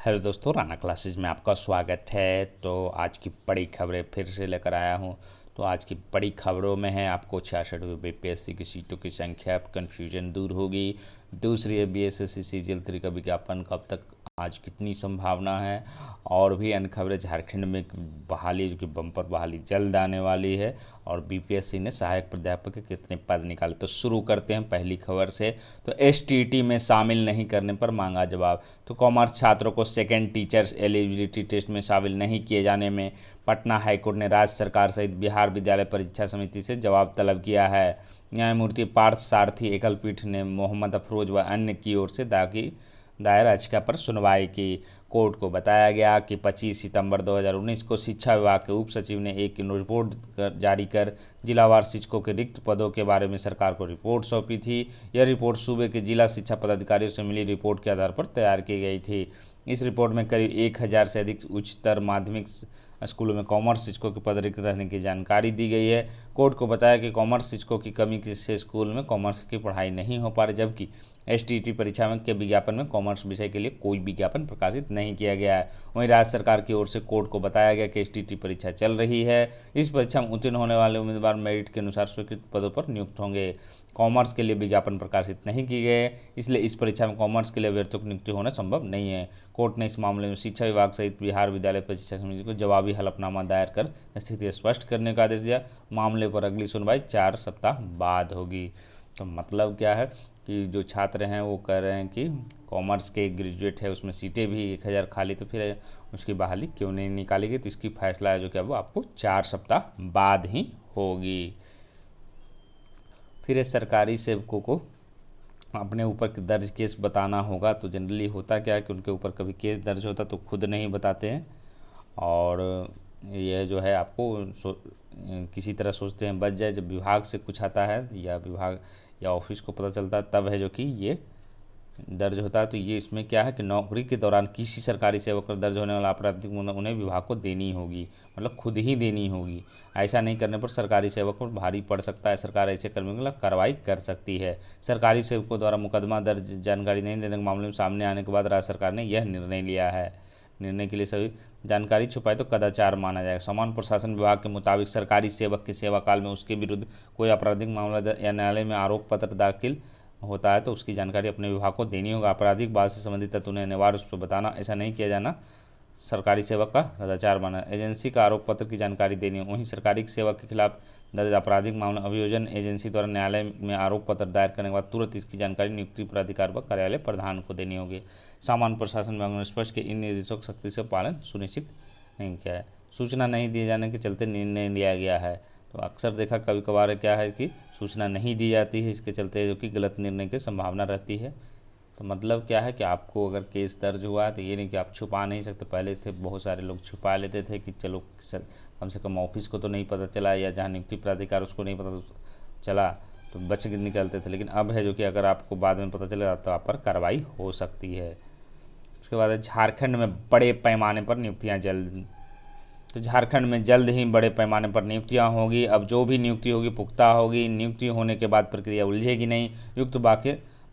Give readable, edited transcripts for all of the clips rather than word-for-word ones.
Hello दोस्तों, Rana classes में आपका स्वागत है। तो आज की बड़ी खबरें फिर से लेकर आया हूँ। तो आज की बड़ी खबरों में है आपको 66वीं बीपीएससी की सीटों की संख्या, कन्फ्यूजन दूर होगी। दूसरी है बीएसएससी सीजीएल 3 का विज्ञापन कब तक, आज कितनी संभावना है। और भी अन्य खबरें, झारखंड में बहाली जो कि बम्पर बहाली जल्द आने वाली है। और बीपीएससी ने सहायक प्राध्यापक के कितने पद निकाले। तो शुरू करते हैं पहली खबर से। तो एसटीईटी में शामिल नहीं करने पर मांगा जवाब। तो कॉमर्स छात्रों को सेकेंड टीचर्स एलिजिबिलिटी टेस्ट में शामिल नहीं किए जाने में पटना हाईकोर्ट ने राज्य सरकार सहित बिहार विद्यालय परीक्षा समिति से जवाब तलब किया है। न्यायमूर्ति पार्थ सारथी एकल पीठ ने मोहम्मद अफरोज व अन्य की ओर से दायर याचिका पर सुनवाई की। कोर्ट को बताया गया कि 25 सितंबर 2019 को शिक्षा विभाग के उप सचिव ने एक रिपोर्ट जारी कर जिलावार शिक्षकों के रिक्त पदों के बारे में सरकार को रिपोर्ट सौंपी थी। यह रिपोर्ट सूबे के जिला शिक्षा पदाधिकारियों से मिली रिपोर्ट के आधार पर तैयार की गई थी। इस रिपोर्ट में करीब 1000 से अधिक उच्चतर माध्यमिक स्कूलों में कॉमर्स शिक्षकों के पद रिक्त रहने की जानकारी दी गई है। कोर्ट को बताया कि कॉमर्स शिक्षकों की कमी से स्कूल में कॉमर्स की पढ़ाई नहीं हो पा रही, जबकि एसटीईटी परीक्षा में के विज्ञापन में कॉमर्स विषय के लिए कोई विज्ञापन प्रकाशित नहीं किया गया है। वहीं राज्य सरकार की ओर से कोर्ट को बताया गया कि एसटीईटी परीक्षा चल रही है। इस परीक्षा में उत्तीर्ण होने वाले उम्मीदवार मेरिट के अनुसार स्वीकृत पदों पर नियुक्त होंगे। कॉमर्स के लिए विज्ञापन प्रकाशित नहीं किए गए, इसलिए इस परीक्षा में कॉमर्स के लिए अभ्यर्थियों की नियुक्ति होना संभव नहीं है। कोर्ट ने इस मामले में शिक्षा विभाग सहित बिहार विद्यालय परीक्षा समिति को जवाबी हलफनामा दायर कर स्थिति स्पष्ट करने का आदेश दिया। मामले पर अगली सुनवाई 4 सप्ताह बाद होगी। तो मतलब क्या है कि जो छात्र हैं वो कह रहे हैं कि कॉमर्स के ग्रेजुएट है, उसमें सीटें भी 1000 खाली, तो फिर उसकी बहाली क्यों नहीं निकाली गई। तो इसकी फैसला है जो कि अब आपको 4 सप्ताह बाद ही होगी। फिर सरकारी सेवकों को अपने ऊपर दर्ज केस बताना होगा। तो जनरली होता क्या है कि उनके ऊपर कभी केस दर्ज होता तो खुद नहीं बताते हैं, और यह जो है आपको किसी तरह सोचते हैं बच जाए। जब विभाग से कुछ आता है या विभाग या ऑफिस को पता चलता है तब है जो कि ये दर्ज होता है। तो ये इसमें क्या है कि नौकरी के दौरान किसी सरकारी सेवक पर दर्ज होने वाला आपराधिक उन्हें विभाग को देनी होगी, मतलब खुद ही देनी होगी। ऐसा नहीं करने पर सरकारी सेवक पर भारी पड़ सकता है। सरकार ऐसे कर्मियों के खिलाफ कार्रवाई कर सकती है। सरकारी सेवकों द्वारा मुकदमा दर्ज जानकारी नहीं देने के मामले में सामने आने के बाद राज्य सरकार ने यह निर्णय लिया है। निर्णय के लिए सभी जानकारी छुपाए तो कदाचार माना जाएगा। सामान्य प्रशासन विभाग के मुताबिक सरकारी सेवक के सेवा काल में उसके विरुद्ध कोई आपराधिक मामला या न्यायालय में आरोप पत्र दाखिल होता है तो उसकी जानकारी अपने विभाग को देनी होगा। आपराधिक बात से संबंधित तथ्य उन्हें अनिवार्य रूप से बताना, ऐसा नहीं किया जाना सरकारी सेवक का कदाचार माना। एजेंसी का आरोप पत्र की जानकारी देनी है। वहीं सरकारी सेवक के खिलाफ दर्ज आपराधिक मामला अभियोजन एजेंसी द्वारा न्यायालय में आरोप पत्र दायर करने के बाद तुरंत इसकी जानकारी नियुक्ति प्राधिकार व कार्यालय प्रधान को देनी होगी। सामान्य प्रशासन विभाग ने स्पष्ट के इन निर्देशों का सख्ती से पालन सुनिश्चित नहीं किया है। सूचना नहीं दिए जाने के चलते निर्णय लिया गया है। तो अक्सर देखा कभी कभार क्या है कि सूचना नहीं दी जाती है, इसके चलते जो कि गलत निर्णय की संभावना रहती है। तो मतलब क्या है कि आपको अगर केस दर्ज हुआ है तो ये नहीं कि आप छुपा नहीं सकते। पहले थे बहुत सारे लोग छुपा लेते थे कि चलो कम से कम ऑफिस को तो नहीं पता चला, या जहाँ नियुक्ति प्राधिकार उसको नहीं पता चला, तो बच निकलते थे। लेकिन अब है जो कि अगर आपको बाद में पता चलेगा तो आप पर कार्रवाई हो सकती है। उसके बाद झारखंड में बड़े पैमाने पर नियुक्तियाँ जल्द। तो झारखंड में जल्द ही बड़े पैमाने पर नियुक्तियां होगी। अब जो भी नियुक्ति होगी पुख्ता होगी। नियुक्ति होने के बाद प्रक्रिया उलझेगी नहीं। युक्त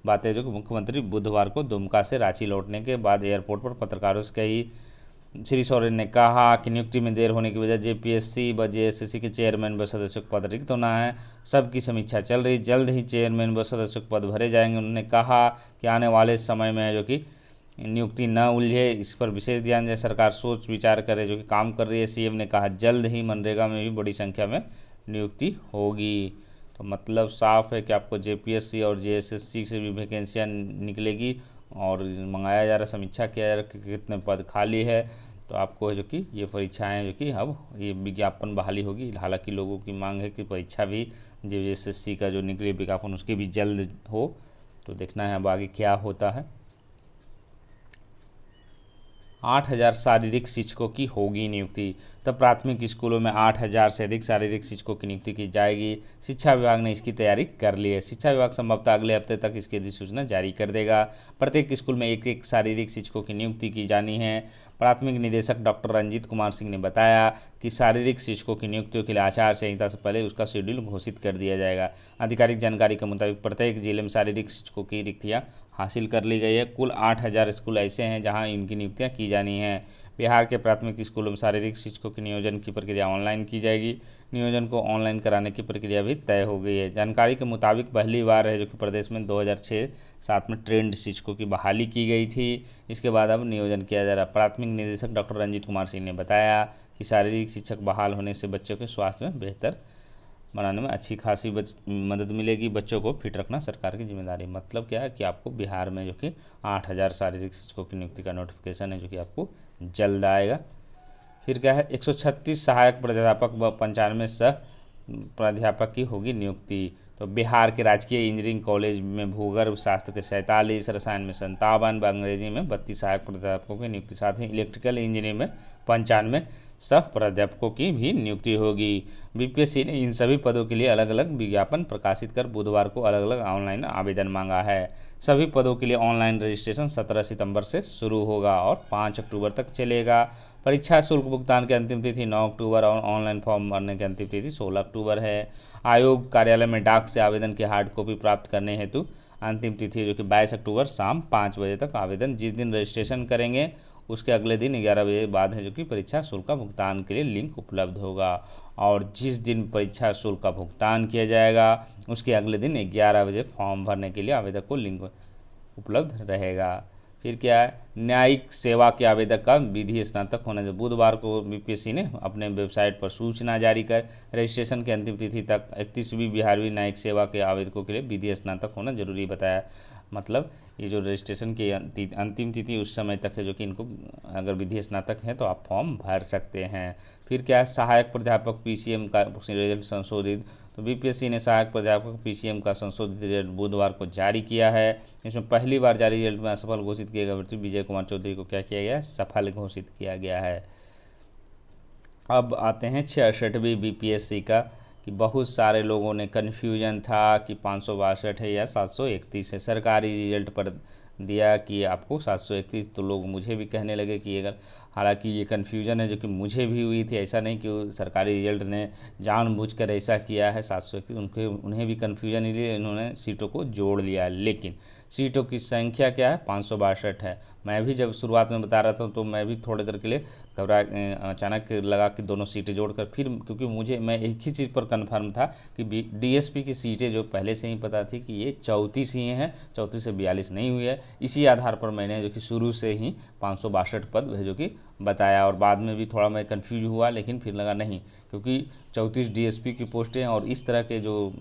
बातें जो कि मुख्यमंत्री बुधवार को दुमका से रांची लौटने के बाद एयरपोर्ट पर पत्रकारों से कही। श्री सोरेन ने कहा कि नियुक्ति में देर होने की वजह जेपीएससी व जेएसएससी के चेयरमैन व सदस्यों का पद रिक्त होना है। सबकी समीक्षा चल रही, जल्द ही चेयरमैन व सदस्यों के पद भरे जाएंगे। उन्होंने कहा कि आने वाले समय में है जो कि नियुक्ति न उलझे, इस पर विशेष ध्यान दें। सरकार सोच विचार करे जो कि काम कर रही है। सीएम ने कहा जल्द ही मनरेगा में भी बड़ी संख्या में नियुक्ति होगी। तो मतलब साफ है कि आपको जेपीएससी और जेएसएससी से भी वैकेंसियाँ निकलेगी और मंगाया जा रहा, समीक्षा किया जा रहा कि कितने पद खाली है। तो आपको जो कि ये परीक्षाएँ जो कि अब ये विज्ञापन बहाली होगी। हालांकि लोगों की मांग है कि परीक्षा भी जेएसएससी का जो निकले विज्ञापन उसके भी जल्द हो। तो देखना है अब आगे क्या होता है। 8000 शारीरिक शिक्षकों की होगी नियुक्ति। तब प्राथमिक स्कूलों में 8000 से अधिक शारीरिक शिक्षकों की नियुक्ति की जाएगी। शिक्षा विभाग ने इसकी तैयारी कर ली है। शिक्षा विभाग संभवतः अगले हफ्ते तक इसकी अधिसूचना जारी कर देगा। प्रत्येक स्कूल में एक एक शारीरिक शिक्षकों की नियुक्ति की जानी है। प्राथमिक निदेशक डॉक्टर रंजीत कुमार सिंह ने बताया कि शारीरिक शिक्षकों की नियुक्तियों के लिए आचार संहिता से पहले उसका शेड्यूल घोषित कर दिया जाएगा। आधिकारिक जानकारी के मुताबिक प्रत्येक जिले में शारीरिक शिक्षकों की रिक्तियाँ हासिल कर ली गई है। कुल 8,000 स्कूल ऐसे हैं जहां इनकी नियुक्तियां की जानी हैं। बिहार के प्राथमिक स्कूलों में शारीरिक शिक्षकों के नियोजन की प्रक्रिया ऑनलाइन की जाएगी। नियोजन को ऑनलाइन कराने की प्रक्रिया भी तय हो गई है। जानकारी के मुताबिक पहली बार है जो कि प्रदेश में 2006-07 में ट्रेंड शिक्षकों की बहाली की गई थी। इसके बाद अब नियोजन किया जा रहा है। प्राथमिक निदेशक डॉक्टर रंजीत कुमार सिंह ने बताया कि शारीरिक शिक्षक बहाल होने से बच्चों के स्वास्थ्य में बेहतर बनाने में अच्छी खासी मदद मिलेगी। बच्चों को फिट रखना सरकार की जिम्मेदारी। मतलब क्या है कि आपको बिहार में जो कि 8,000 शारीरिक शिक्षकों की नियुक्ति का नोटिफिकेशन है जो कि आपको जल्द आएगा। फिर क्या है, 136 सहायक प्राध्यापक व 95 सह प्राध्यापक की होगी नियुक्ति। तो बिहार के राजकीय इंजीनियरिंग कॉलेज में भूगर्भ शास्त्र के 47, रसायन में 57 व अंग्रेजी में 32 सहायक प्राध्यापकों की नियुक्ति, साथ ही इलेक्ट्रिकल इंजीनियरिंग में 95 सह प्राध्यापकों की भी नियुक्ति होगी। बीपीएससी ने इन सभी पदों के लिए अलग अलग विज्ञापन प्रकाशित कर बुधवार को अलग अलग ऑनलाइन आवेदन मांगा है। सभी पदों के लिए ऑनलाइन रजिस्ट्रेशन 17 सितंबर से शुरू होगा और 5 अक्टूबर तक चलेगा। परीक्षा शुल्क भुगतान की अंतिम तिथि 9 अक्टूबर और ऑनलाइन फॉर्म भरने की अंतिम तिथि 16 अक्टूबर है। आयोग कार्यालय में डाक से आवेदन की हार्ड कॉपी प्राप्त करने हेतु अंतिम तिथि जो कि 22 अक्टूबर शाम 5 बजे तक। आवेदन जिस दिन रजिस्ट्रेशन करेंगे उसके अगले दिन 11 बजे बाद है जो कि परीक्षा शुल्क का भुगतान के लिए लिंक उपलब्ध होगा, और जिस दिन परीक्षा शुल्क का भुगतान किया जाएगा उसके अगले दिन 11 बजे फॉर्म भरने के लिए आवेदक को लिंक उपलब्ध रहेगा। फिर क्या है, न्यायिक सेवा के आवेदक का विधि स्नातक होना चाहिए। बुधवार को बीपीएससी ने अपने वेबसाइट पर सूचना जारी कर रजिस्ट्रेशन की अंतिम तिथि तक 31वीं बिहारवीं न्यायिक सेवा के आवेदकों के लिए विधि स्नातक होना जरूरी बताया। मतलब ये जो रजिस्ट्रेशन की अंतिम तिथि उस समय तक है जो कि इनको अगर विधि स्नातक है तो आप फॉर्म भर सकते हैं। फिर क्या है, सहायक प्राध्यापक पीसीएम का रिजल्ट संशोधित। तो बीपीएससी ने सहायक प्राध्यापक पीसीएम का संशोधित रिजल्ट बुधवार को जारी किया है। इसमें पहली बार जारी रिजल्ट में असफल घोषित किए गए अभ्यर्थी विजय कुमार चौधरी को क्या किया गया है, सफल घोषित किया गया है। अब आते हैं 66वीं बीपीएससी का, कि बहुत सारे लोगों ने कन्फ्यूजन था कि 562 है या 731 है। सरकारी रिजल्ट पर दिया कि आपको 731, तो लोग मुझे भी कहने लगे कि अगर, हालांकि ये कन्फ्यूजन है जो कि मुझे भी हुई थी। ऐसा नहीं कि सरकारी रिजल्ट ने जानबूझकर ऐसा किया है 731, उन्हें भी कन्फ्यूजन, इसलिए इन्होंने सीटों को जोड़ लिया। लेकिन सीटों की संख्या क्या है, 562 है। मैं भी जब शुरुआत में बता रहा था तो मैं भी थोड़ी देर के लिए घबरा, अचानक लगा कि दोनों सीटें जोड़कर, फिर क्योंकि मैं एक ही चीज़ पर कन्फर्म था कि डीएसपी की सीटें जो पहले से ही पता थी कि ये 34 ही हैं, 34 से 42 नहीं हुई है। इसी आधार पर मैंने जो कि शुरू से ही 562 पद है जो कि बताया, और बाद में भी थोड़ा मैं कन्फ्यूज हुआ, लेकिन फिर लगा नहीं, क्योंकि 34 डीएसपी की पोस्टें हैं और इस तरह के जो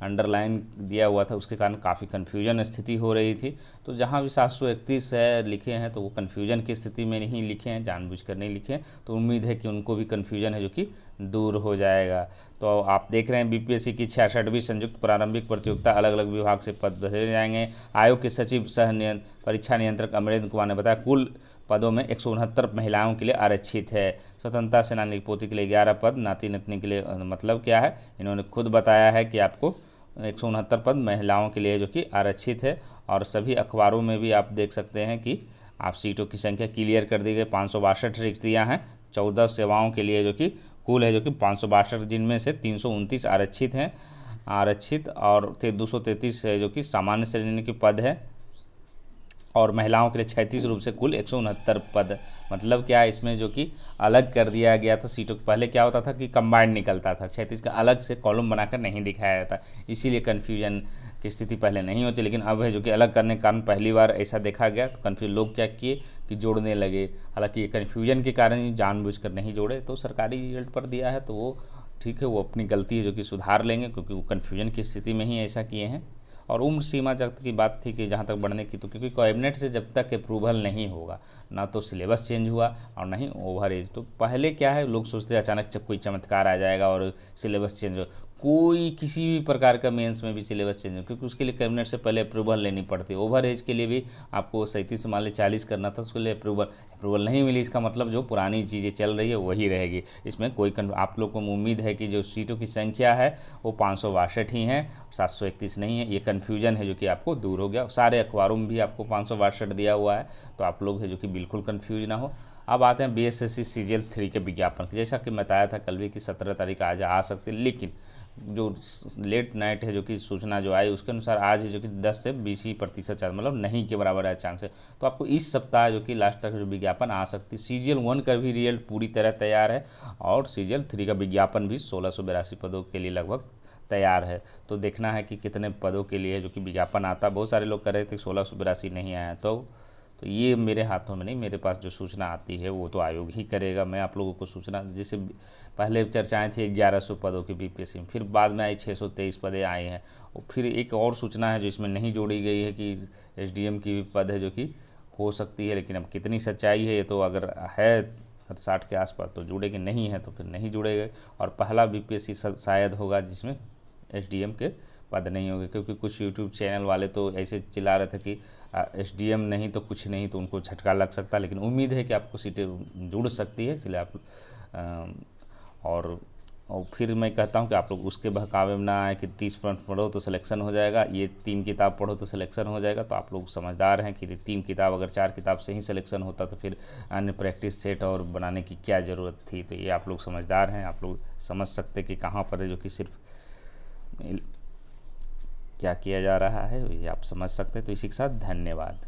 अंडरलाइन दिया हुआ था उसके कारण काफ़ी कन्फ्यूजन स्थिति हो रही थी। तो जहाँ भी 731 है लिखे हैं तो वो कन्फ्यूजन की स्थिति में नहीं लिखे हैं, जानबूझकर नहीं लिखे हैं। तो उम्मीद है कि उनको भी कन्फ्यूजन है जो कि दूर हो जाएगा। तो आप देख रहे हैं बीपीएससी की 66वीं संयुक्त प्रारंभिक प्रतियोगिता, अलग अलग विभाग से पद भरे जाएंगे। आयोग के सचिव परीक्षा नियंत्रक अमरेंद्र कुमार ने बताया कुल पदों में 169 महिलाओं के लिए आरक्षित है। स्वतंत्रता सेनानी की पोती के लिए 11 पद, नाती नतनी के लिए, मतलब क्या है, इन्होंने खुद बताया है कि आपको 169 पद महिलाओं के लिए जो कि आरक्षित है। और सभी अखबारों में भी आप देख सकते हैं कि आप सीटों की संख्या क्लियर कर दी गई। 562 रिक्तियाँ हैं 14 सेवाओं के लिए जो कि कुल है जो कि 562, जिनमें से 329 आरक्षित हैं, और 233 है जो कि सामान्य श्रेणी के पद है, और महिलाओं के लिए 36 रूप से कुल 169 पद। मतलब क्या है, इसमें जो कि अलग कर दिया गया था सीटों को। पहले क्या होता था कि कंबाइंड निकलता था, 36 का अलग से कॉलम बनाकर नहीं दिखाया जाता, इसीलिए कन्फ्यूजन की स्थिति पहले नहीं होती। लेकिन अब है जो कि अलग करने के कारण पहली बार ऐसा देखा गया, तो कन्फ्यूज लोग क्या किए कि जोड़ने लगे। हालांकि ये कन्फ्यूजन के कारण ही जानबूझकर नहीं जोड़े। तो सरकारी रिजल्ट पर दिया है तो वो ठीक है, वो अपनी गलती है जो कि सुधार लेंगे, क्योंकि वो कन्फ्यूजन की स्थिति में ही ऐसा किए हैं। और उम्र सीमा तक की बात थी कि जहाँ तक बढ़ने की, तो क्योंकि कैबिनेट से जब तक अप्रूवल नहीं होगा, ना तो सिलेबस चेंज हुआ और ना ही ओवर एज। तो पहले क्या है, लोग सोचते हैं अचानक जब कोई चमत्कार आ जाएगा और सिलेबस चेंज हो, कोई किसी भी प्रकार का मेंस में भी सिलेबस चेंज हो, क्योंकि उसके लिए कैबिनेट से पहले अप्रूवल लेनी पड़ती है। ओवर एज के लिए भी आपको 37 मान ली 40 करना था, उसके लिए अप्रूवल नहीं मिली। इसका मतलब जो पुरानी चीज़ें चल रही है वही रहेगी, इसमें कोई आप लोग को उम्मीद है कि जो सीटों की संख्या है वो 562 ही हैं, 731 नहीं है। ये कन्फ्यूजन है जो कि आपको दूर हो गया। सारे अखबारों में भी आपको 562 दिया हुआ है, तो आप लोग है जो कि बिल्कुल कन्फ्यूज ना हो। अब आते हैं बीएसएससी सीजीएल 3 के विज्ञापन, जैसा कि बताया था कल भी कि 17 तारीख आज आ सकते, लेकिन जो लेट नाइट है जो कि सूचना जो आई उसके अनुसार आज है जो कि 10 से 20 ही प्रतिशत चांस, मतलब नहीं के बराबर है चांस है। तो आपको इस सप्ताह जो कि लास्ट तक जो विज्ञापन आ सकती है। CGL 1 का भी रिजल्ट पूरी तरह तैयार है और CGL 3 का विज्ञापन भी 1682 पदों के लिए लगभग तैयार है। तो देखना है कि कितने पदों के लिए जो कि विज्ञापन आता। बहुत सारे लोग कह रहे थे 1682 नहीं आया, तो ये मेरे हाथों में नहीं, मेरे पास जो सूचना आती है वो तो आयोग ही करेगा। मैं आप लोगों को सूचना, जैसे पहले चर्चाएं थी 1100 पदों की BPSC में, फिर बाद में आई 623 पदें आई हैं। और फिर एक और सूचना है जो इसमें नहीं जोड़ी गई है कि SDM की भी पद है जो कि हो सकती है, लेकिन अब कितनी सच्चाई है ये तो, अगर है 60 के आसपास तो जुड़ेगी, नहीं है तो फिर नहीं जुड़ेगा। और पहला BPSC शायद होगा जिसमें SDM के पद नहीं होंगे, क्योंकि कुछ यूट्यूब चैनल वाले तो ऐसे चिल्ला रहे थे कि SDM नहीं तो कुछ नहीं, तो उनको झटका लग सकता है। लेकिन उम्मीद है कि आपको सीटें जुड़ सकती है, इसलिए आप और फिर मैं कहता हूँ कि आप लोग उसके बहकावे में ना आए कि 30 पढ़ो तो सिलेक्शन हो जाएगा, ये 3 किताब पढ़ो तो सिलेक्शन हो जाएगा। तो आप लोग समझदार हैं कि 3 किताब, अगर 4 किताब से ही सिलेक्शन होता तो फिर अन्य प्रैक्टिस सेट और बनाने की क्या ज़रूरत थी। तो ये आप लोग समझदार हैं, आप लोग समझ सकते कि कहाँ पर है जो कि सिर्फ क्या किया जा रहा है, ये आप समझ सकते हैं। तो इसी के साथ धन्यवाद।